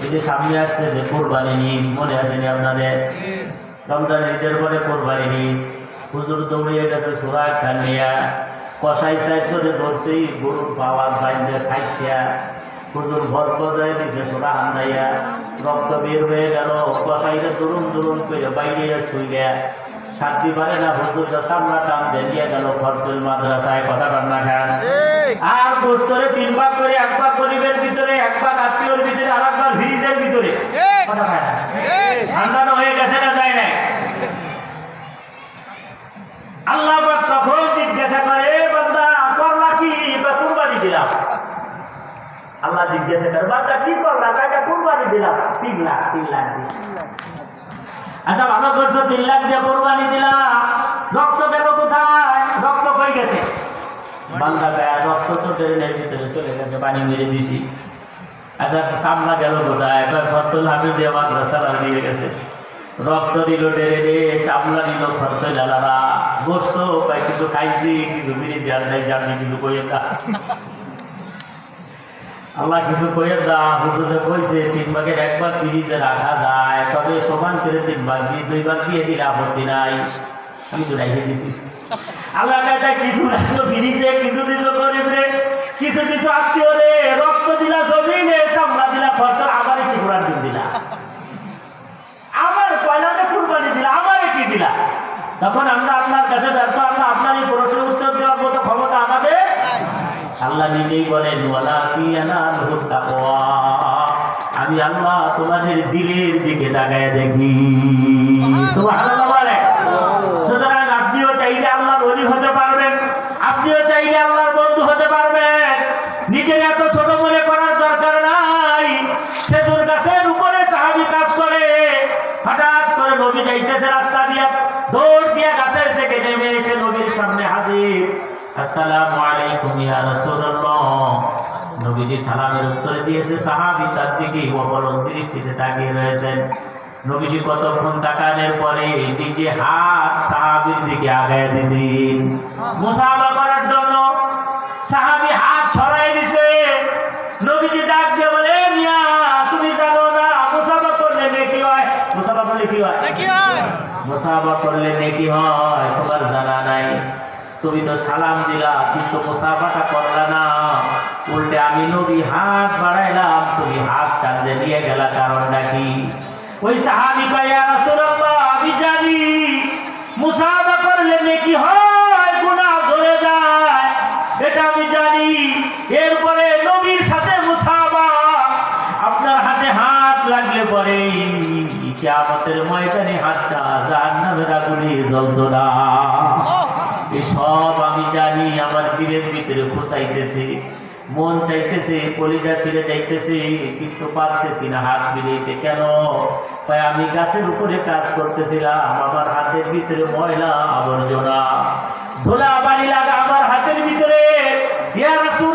এই যে সামনে আসতেছে কোরবানি ঈদ, মনে আসেনি আপনাদের? রমজান ঈদের পরে কোরবানি ঈদ। হুজুর দৌড়িয়ে গেছে সূরা খান নিয়া, কষাই সাইড করে ধরছেই গরুর পাওয়ার বাইরে খাইছিয়া, হুজুর ভর বজায় দিছে সূরা হান্দাইয়া, রক্ত বের হয়ে গেল। কষাইরে দুরুম দুরুম করে বাইরে শুই গিয়া শান্তি পারে না, হুজুর সামনা টান দিয়ে গেল ফরতুল মাদ্রাসায়। কথা রান্না খান আর গোস্তরে 3 ভাগ করে, 1 ভাগ গরিবের ভিতরে, 1 ভাগ আত্মীয়র ভিতরে, আর 1 ভাগ ভিড়িদের ভিতরে। কথা খায় না, ঠান্ডানো হয়ে গেছে না যায় নাই? আল্লাহ তখন জিজ্ঞাসা করে, বান্দা করলা কি? কুরবানি দিলাম। আল্লাহ জিজ্ঞাসা করে, বান্দা কি করলা? টাকা কুরবানি দিলাম 3 লাখ। 3 লাখ দিয়ে আচ্ছা ভালো করছো, 3 লাখ দিয়ে কোরবানি দিলাম, রক্ত গেল কোথায়? রক্ত কই গেছে? বান্দা গায়ে রক্ত তো ট্রেনের ভিতরে চলে গেছে, পানি মেরে দিছি। আচ্ছা সামনা গেল কোথায়? ফরতুল হাফিজিয়া মাদ্রাসা দিয়ে গেছে। রক্ত দিল টেরে, চামড়া দিল ফরতুল লালারা, গোস্ত পাই কিছু খাইছি, কিছু বিড়ি দেওয়ার নাই, জানি কিছু কইয়ে দা। আল্লাহ কিছু কইয়ে দা। হুজুরে কইছে 3 ভাগের 1 ভাগ ফ্রিজে রাখা যায়, তবে সমান করে 3 ভাগ দিয়ে 2 ভাগ দিয়ে দিলে আপত্তি নাই। আমি তো রেখে দিছি। আল্লাহ কাছে কিছু রাখলো ফ্রিজে, কিছু দিল গরিবরে, কিছু কিছু আত্মীয় রে, রক্ত দিলা জমিনে, চামড়া দিলা ফরতুল, আবার একটু ঘোরার দিন দিলা, আমার পয়লাতে কুরবানি দিলা, আমারে কি দিলা? তখন আমরা আপনার কাছে ব্যর্থ। আল্লাহ আপনার এই প্রশ্নের উত্তর দেওয়ার মতো ক্ষমতা আমাদের। আল্লাহ নিজেই বলেন, আমি আল্লাহ তোমাদের দিলের দিকে তাকায় দেখি। সুবহানাল্লাহ বলেন। সুতরাং আপনিও চাইলে আল্লাহর ওলি হতে পারবেন, আপনিও চাইলে আল্লাহর বন্ধু হতে পারবেন। নিজের এত ছোট মনে করার দরকার নাই। খেজুর গাছের উপরে সাহাবী কাজ করে, হঠাৎ করে নবী যাইতেছে রাস্তা দিয়ে, দৌড় দিয়ে গাছের থেকে নেমে এসে নবীর সামনে হাজির। আসসালামু আলাইকুম ইয়া রাসূলুল্লাহ। নবীজি সালামের উত্তরে দিয়েছে, সাহাবী তার দিকে অপলক দৃষ্টিতে তাকিয়ে রয়েছেন। নবীজি কতক্ষণ তাকানোর পরে নিজে হাত সাহাবীর দিকে আগায় দিয়েছেন মুসাফা করার জন্য। সাহাবী হাত ছড়াই দিছে। নবীজি ডাক দিয়ে বলে, মিয়া তুমি জানো না মুসাফা করলে নেকি হয়? মুসাফা করলে কি হয়? নেকি হয়। মুসাফা করলে নেকি হয়, তোমার জানা নাই? তুমি তো সালাম দিলা, কিন্তু মুসাফাটা করলা না। উল্টে আমি নবী হাত বাড়াইলাম, তুমি হাত টানতে নিয়ে গেলা, কারণটা কি? ওই সাহাবী কয়, ইয়া রাসূলুল্লাহ আমি জানি মুসাফা করলে নেকি হয়, গুনাহ ধরে যায়, এটা আমি জানি। এরপরে নবীর সাথে মুসাফা, আপনার হাতে হাত লাগলে পরে কিয়ামতের ময়দানে হাতটা জাহান্নামের আগুনে জ্বলতো না। এসব আমি জানি। আমার দিলের ভিতরে খোঁচাইতেছে, মন চাইতেছে, কলিজা ছিঁড়ে যাইতেছে, কিন্তু পারতেছি না হাত মিলাইতে। কেন? তাই আমি গাছের উপরে কাজ করতেছিলাম, আমার হাতের ভিতরে ময়লা আবর্জনা, ধুলা বালি লাগা আমার হাতের ভিতরে। ইয়া রাসূল